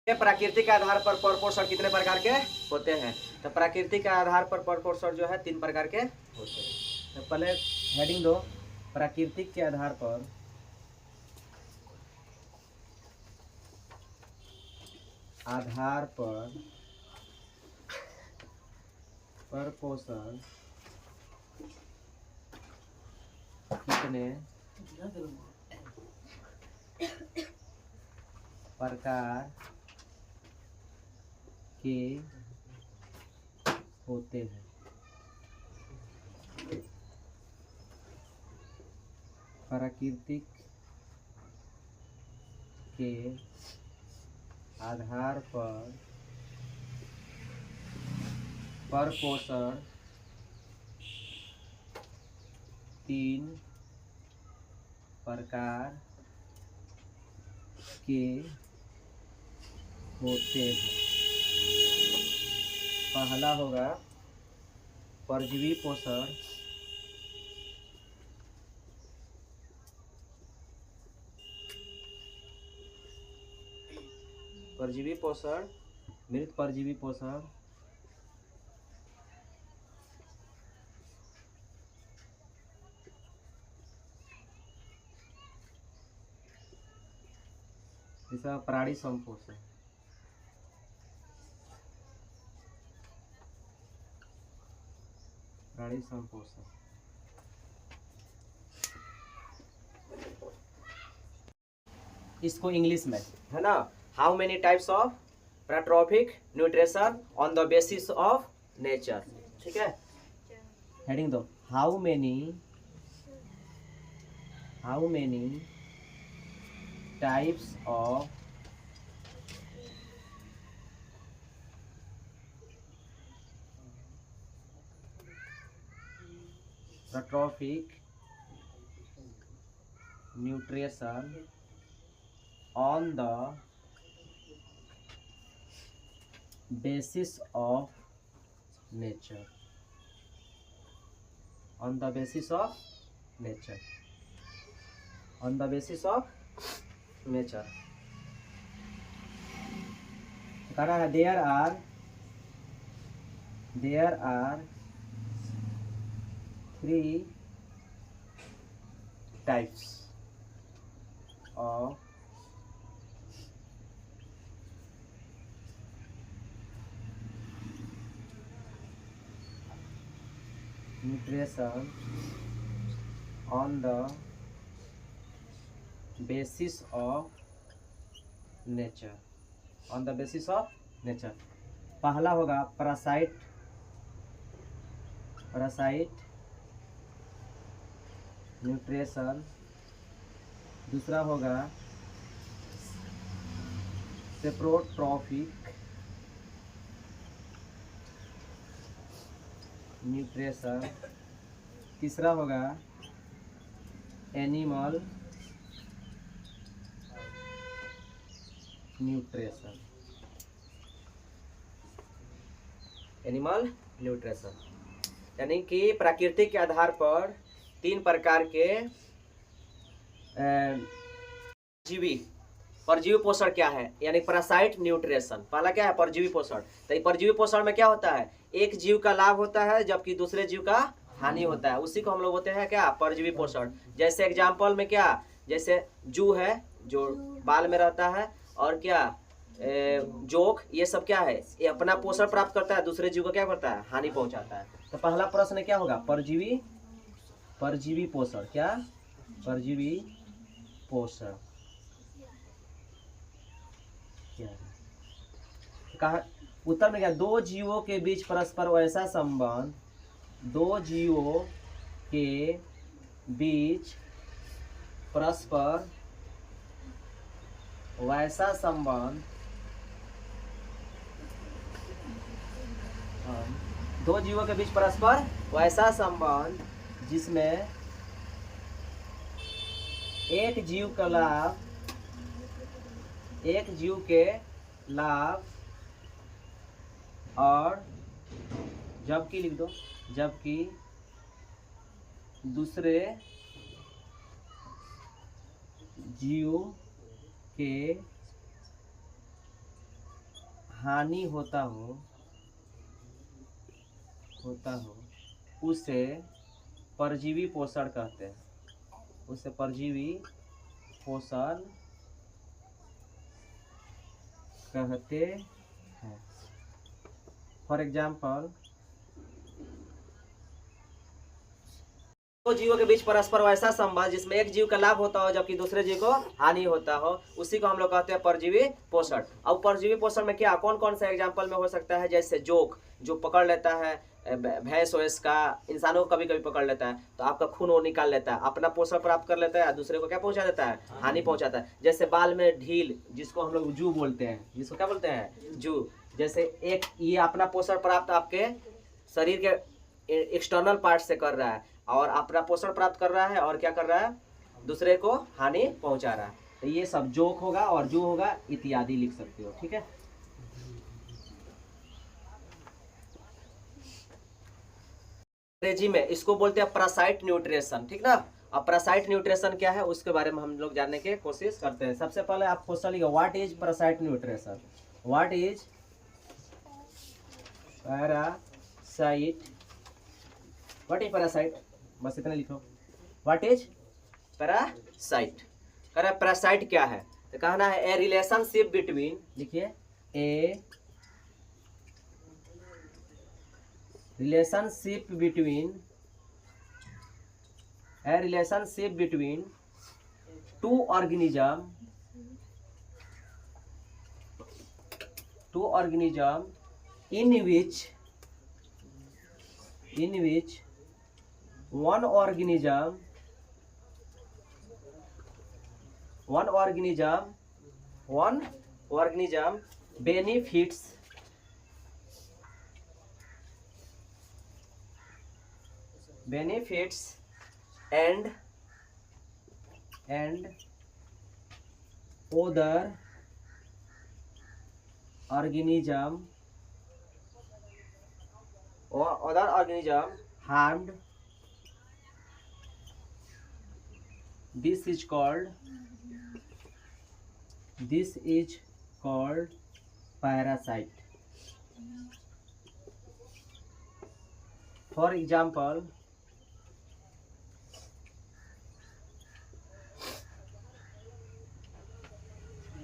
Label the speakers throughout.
Speaker 1: प्राकृतिक आधार पर परपोषण कितने प्रकार के होते हैं? तो प्राकृतिक आधार पर परपोषण जो है 3 प्रकार के होते हैं। तो पहले हेडिंग दो, प्राकृतिक के आधार पर परपोषण कितने प्रकार के होते हैं? प्राकृतिक के आधार पर परपोषण 3 प्रकार के होते हैं। पहला होगा परजीवी पोषण, मृत परजीवी पोषण, दूसरा प्राणी संपोषण। इसको इंग्लिश में है ना, how many types of prototrophic nutrition on the basis of nature. ठीक है, हेडिंग दो, how many types of prototrophic nutrition on the basis of nature, on the basis of nature, on the basis of nature। कहना है there are 3 types of nutrition on the basis of nature, on the basis of nature। पहला होगा parasite nutrition, दूसरा होगा saprotrophic nutrition, तीसरा होगा animal nutrition. यानी कि प्राकृतिक के आधार पर 3 प्रकार के परजीवी पोषण क्या है, यानी पैरासाइट न्यूट्रिशन। पहला क्या है? परजीवी पोषण। तो ये परजीवी पोषण में क्या होता है? एक जीव का लाभ होता है जबकि दूसरे जीव का हानि होता है, उसी को हम लोग बोलते हैं क्या? परजीवी पोषण। जैसे एग्जाम्पल में क्या, जैसे जू है जो बाल में रहता है, और क्या जोक, ये सब क्या है? ये अपना पोषण प्राप्त करता है, दूसरे जीव को क्या करता है? हानि पहुंचाता है। तो पहला प्रश्न क्या होगा? परजीवी पोषण। क्या? परजीवी पोषण क्या है? कहा उत्तर में क्या? 2 जीवों के बीच परस्पर वैसा संबंध, 2 जीवों के बीच परस्पर वैसा संबंध, 2 जीवों के बीच परस्पर वैसा संबंध जिसमें एक जीव के लाभ और जबकि लिख दो, जबकि दूसरे जीव के हानि होता हो उसे परजीवी पोषण कहते हैं, उसे परजीवी पोषण कहते हैं। फॉर एग्जाम्पल, दो जीवों के बीच परस्पर वैसा संबंध जिसमें एक जीव का लाभ होता हो जबकि दूसरे जीव को हानि होता हो, उसी को हम लोग कहते हैं परजीवी पोषण। अब परजीवी पोषण में क्या कौन कौन सा एग्जाम्पल में हो सकता है, जैसे जोक जो पकड़ लेता है भैंस वैंस का, इंसानों को कभी कभी पकड़ लेता है तो आपका खून वो निकाल लेता है, अपना पोषण प्राप्त कर लेता है, दूसरे को क्या पहुंचा देता है, हानि पहुंचाता है। जैसे बाल में ढील जिसको हम लोग जू बोलते हैं, जिसको क्या बोलते हैं, जू। जैसे एक ये अपना पोषण प्राप्त आपके शरीर के एक्सटर्नल पार्ट से कर रहा है और अपना पोषण प्राप्त कर रहा है और क्या कर रहा है, दूसरे को हानि पहुंचा रहा है। तो ये सब जोक होगा और जू होगा इत्यादि लिख सकते हो, ठीक है। अंग्रेजी में इसको बोलते हैं पैरासाइट न्यूट्रिशन, ठीक ना। अब पैरासाइट न्यूट्रिशन क्या है उसके बारे में हम लोग जानने की कोशिश करते हैं। सबसे पहले आप क्वेश्चन लिखो, what is parasite nutrition, what is parasite, what is parasite, बस इतना लिखो, व्हाट इज पैरासाइट। कह रहा है पैरासाइट क्या है, तो कहना है ए रिलेशनशिप बिटवीन, लिखिए ए relationship between two organism in which one organism benefits and other organism harmed. This is called parasite. For example,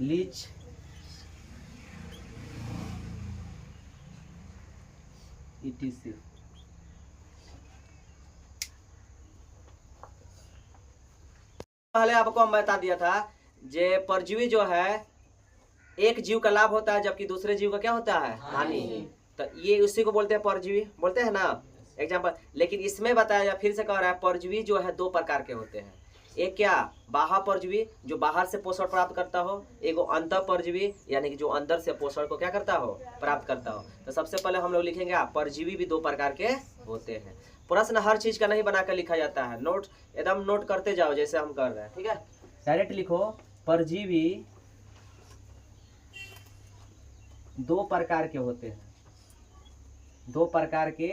Speaker 1: leech, etc. पहले आपको हम बता दिया था जे परजीवी जो है एक जीव का लाभ होता है जबकि दूसरे जीव का क्या होता है, हानि। तो ये उसी को बोलते हैं परजीवी, बोलते हैं ना एग्जाम्पल। लेकिन इसमें बताया जा फिर से कह रहा है परजीवी जो है दो प्रकार के होते हैं, एक क्या बाह्य परजीवी जो बाहर से पोषण प्राप्त करता हो, एगो अंतः परजीवी यानी कि जो अंदर से पोषण को क्या करता हो, प्राप्त करता हो। तो सबसे पहले हम लोग लिखेंगे परजीवी भी दो प्रकार के होते हैं। प्रश्न हर चीज का नहीं बनाकर लिखा जाता है, नोट एकदम नोट करते जाओ जैसे हम कर रहे हैं, ठीक है। डायरेक्ट लिखो परजीवी दो प्रकार के होते हैं, दो प्रकार के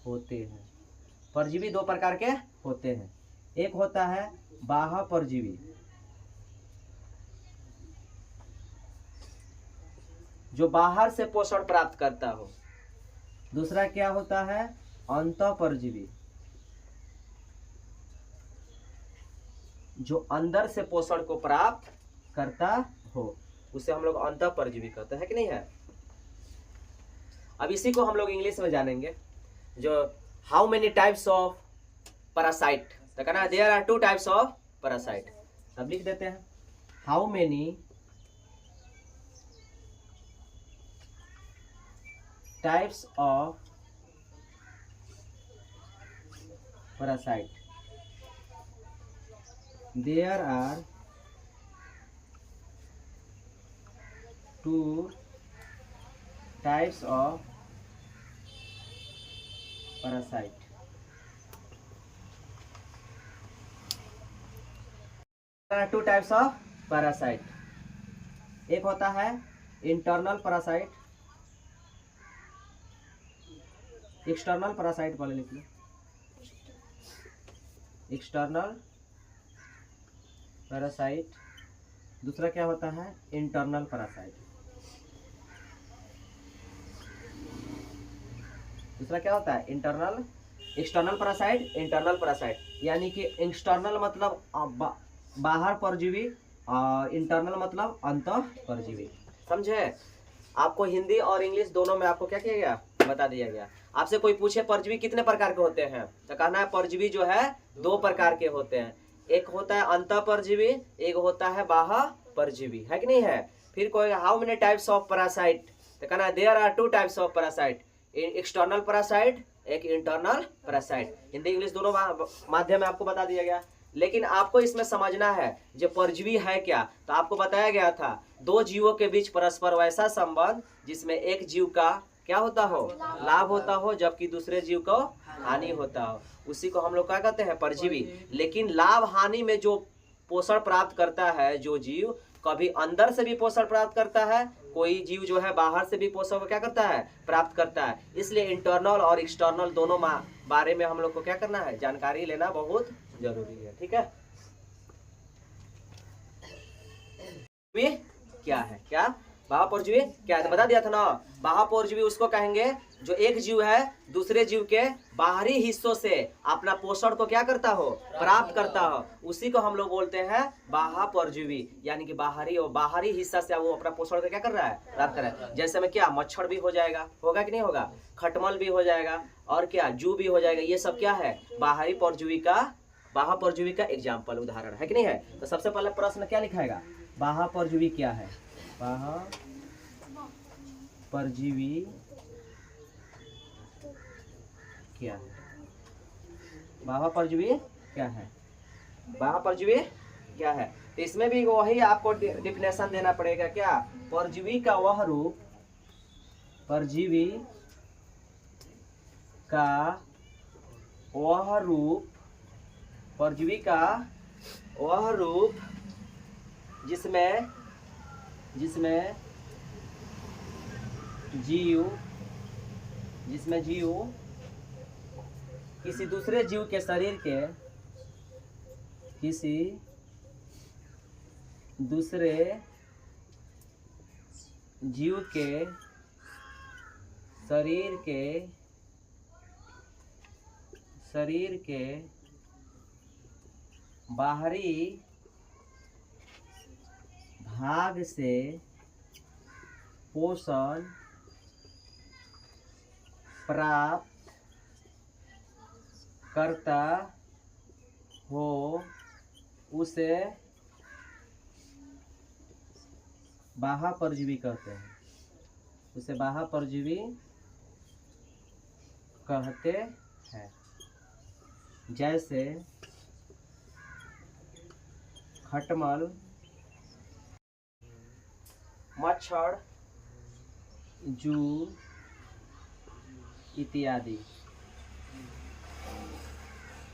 Speaker 1: होते हैं। परजीवी दो प्रकार के होते हैं, एक होता है बाह्य परजीवी जो बाहर से पोषण प्राप्त करता हो, दूसरा क्या होता है अंतः परजीवी जो अंदर से पोषण को प्राप्त करता हो, उसे हम लोग अंतः परजीवी कहते हैं कि नहीं है। अब इसी को हम लोग इंग्लिश में जानेंगे, जो how many types of parasite, तो कहना है there are two types of parasite. सब लिख देते हैं, how many types of parasite, there are two types of parasite. Two types of parasite, एक होता है इंटरनल पैरासाइट, एक्सटर्नल पैरासाइट पहले लिख लो, एक्सटर्नल पैरासाइट। दूसरा क्या होता है इंटरनल पैरासाइट। दूसरा क्या होता है internal, external parasite, internal parasite. यानी कि एक्सटर्नल मतलब बाहर परजीवी, इंटरनल मतलब अंतः परजीवी। समझे? आपको हिंदी और इंग्लिश दोनों में आपको क्या किया गया, बता दिया गया। आपसे कोई पूछे परजीवी कितने प्रकार के होते हैं, तो कहना है परजीवी जो है 2 प्रकार के होते हैं। एक होता है अंतः परजीवी, एक होता है बाह्य परजीवी, है कि नहीं है? फिर कोई how many types of parasite, तो कहना है there are 2 types of parasite, external parasite, एक इंटरनल पैरासाइट। हिंदी इंग्लिश दोनों माध्यम में आपको बता दिया गया। लेकिन आपको इसमें समझना है जो परजीवी है क्या, तो आपको बताया गया था 2 जीवों के बीच परस्पर वैसा संबंध जिसमें एक जीव का क्या होता हो, लाभ होता हो, जबकि दूसरे जीव को हानि होता हो, उसी को हम लोग क्या कहते हैं, परजीवी। लेकिन लाभ हानि में जो पोषण प्राप्त करता है जो जीव, कभी अंदर से भी पोषण प्राप्त करता है, कोई जीव जो है बाहर से भी पोषण क्या करता है, प्राप्त करता है। इसलिए इंटरनल और एक्सटर्नल दोनों बारे में हम लोग को क्या करना है, जानकारी लेना बहुत जरूरी है। ठीक है, क्या है, क्या बाह्य परजीवी क्या है, तो बता दिया था ना। बाह्य परजीवी उसको कहेंगे जो एक जीव है दूसरे जीव के बाहरी हिस्सों से अपना पोषण को क्या करता हो, प्राप्त करता हो, उसी को हम लोग बोलते हैं बाह्य परजीवी। यानी कि बाहरी हिस्सा से वो अपना पोषण को क्या कर रहा है, प्राप्त कर रहा है। जैसे में क्या मच्छर भी हो जाएगा, होगा कि नहीं होगा, खटमल भी हो जाएगा, और क्या जू भी हो जाएगा। ये सब क्या है, बाहरी परजीवी का, बाह्य परजीवी का एग्जाम्पल, उदाहरण है कि नहीं है। तो सबसे पहले प्रश्न क्या लिखाएगा, बाह्य परजीवी क्या है, बाह्य परजीवी क्या है, बाह्य परजीवी क्या है, बाह्य परजीवी क्या है। तो इसमें भी वही आपको डिफिनेशन देना पड़ेगा, क्या, परजीवी का वह रूप, परजीवी का वह रूप, परजीवी का वह रूप जिसमें जीव किसी दूसरे जीव के शरीर के, किसी दूसरे जीव के शरीर के बाहरी भाग से पोषण प्राप्त करता हो, उसे बाह्य परजीवी कहते हैं, उसे बाह्य परजीवी कहते हैं। जैसे खटमल, मच्छर, जू इत्यादि,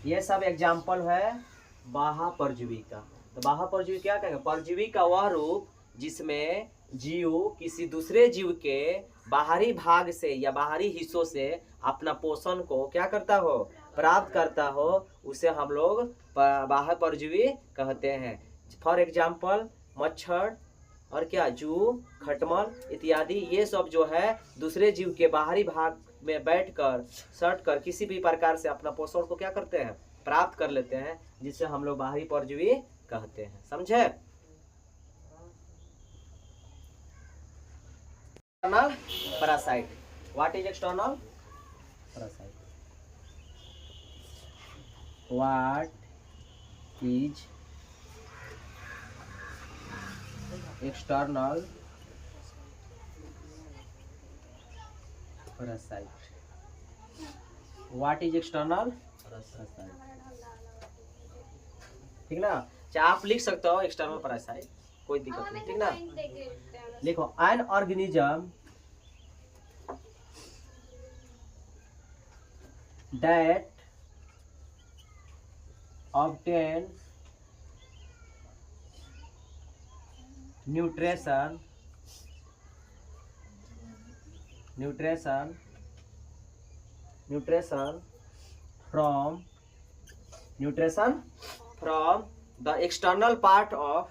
Speaker 1: ये सब एग्जाम्पल है बाह्य परजीवी का। तो बाह्य परजीवी क्या कहेंगे, परजीवी का वह रूप जिसमें जीव किसी दूसरे जीव के बाहरी भाग से या बाहरी हिस्सों से अपना पोषण को क्या करता हो, प्राप्त करता हो, उसे हम लोग बाह्य परजीवी कहते हैं। फॉर एग्जाम्पल मच्छर और क्या जू, खटमल इत्यादि, ये सब जो है दूसरे जीव के बाहरी भाग में बैठकर सटकर किसी भी प्रकार से अपना पोषण को क्या करते हैं, प्राप्त कर लेते हैं, जिसे हम लोग बाहरी परजीवी कहते हैं। समझे? External parasite, what is external parasite, what is external parasite, what is external parasite, ठीक ना। चाहे आप लिख सकते हो एक्सटर्नल पैरासाइट, कोई दिक्कत नहीं, ठीक ना। लिखो an organism that obtains nutrition from the external part of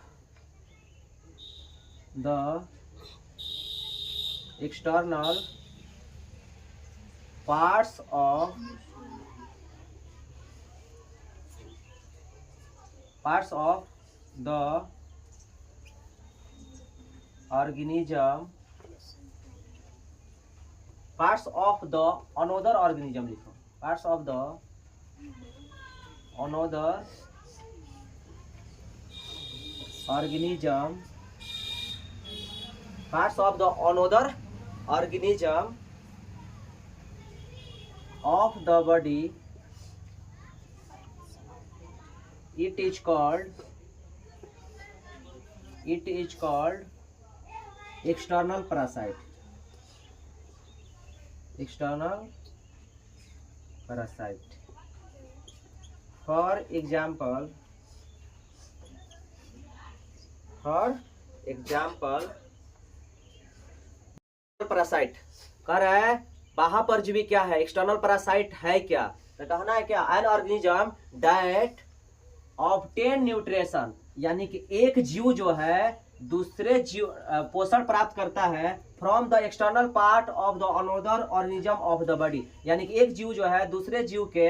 Speaker 1: the external parts of the organism, parts of the another organism लिखो, parts of the another organism, parts of the another organism of the body, it is called external parasite, external parasite. For example parasite कह रहा है बाह्य परजीवी क्या है, external parasite है क्या, तो कहना है क्या, N organism that obtain nutrition, यानी कि एक जीव जो है दूसरे जीव पोषण प्राप्त करता है from the external part of the another organism of the body, यानी कि एक जीव जो है दूसरे जीव के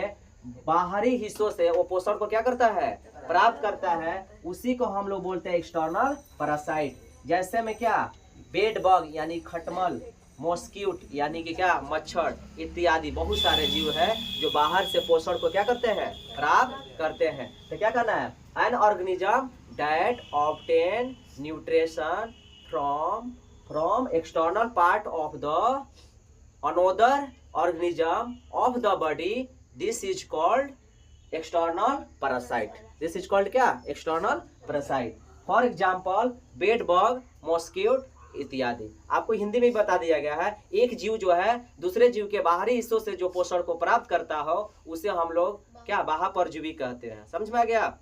Speaker 1: बाहरी हिस्सों से वो पोषण को क्या करता है, प्राप्त करता है, उसी को हम लोग बोलते हैं एक्सटर्नल पैरासाइट। जैसे में क्या, बेड बग यानी खटमल, मॉस्क्यूट यानी कि क्या, मच्छर इत्यादि बहुत सारे जीव है जो बाहर से पोषण को क्या करते हैं, प्राप्त करते हैं। तो क्या करना है, an organism that obtain nutrition from external part of the another organism of the body, this is called external parasite, this is called क्या, external parasite. For example bed bug, mosquito इत्यादि। आपको हिंदी में भी बता दिया गया है, एक जीव जो है दूसरे जीव के बाहरी हिस्सों से जो पोषण को प्राप्त करता हो उसे हम लोग क्या, बाह्य परजीवी कहते हैं। समझ में आ गया।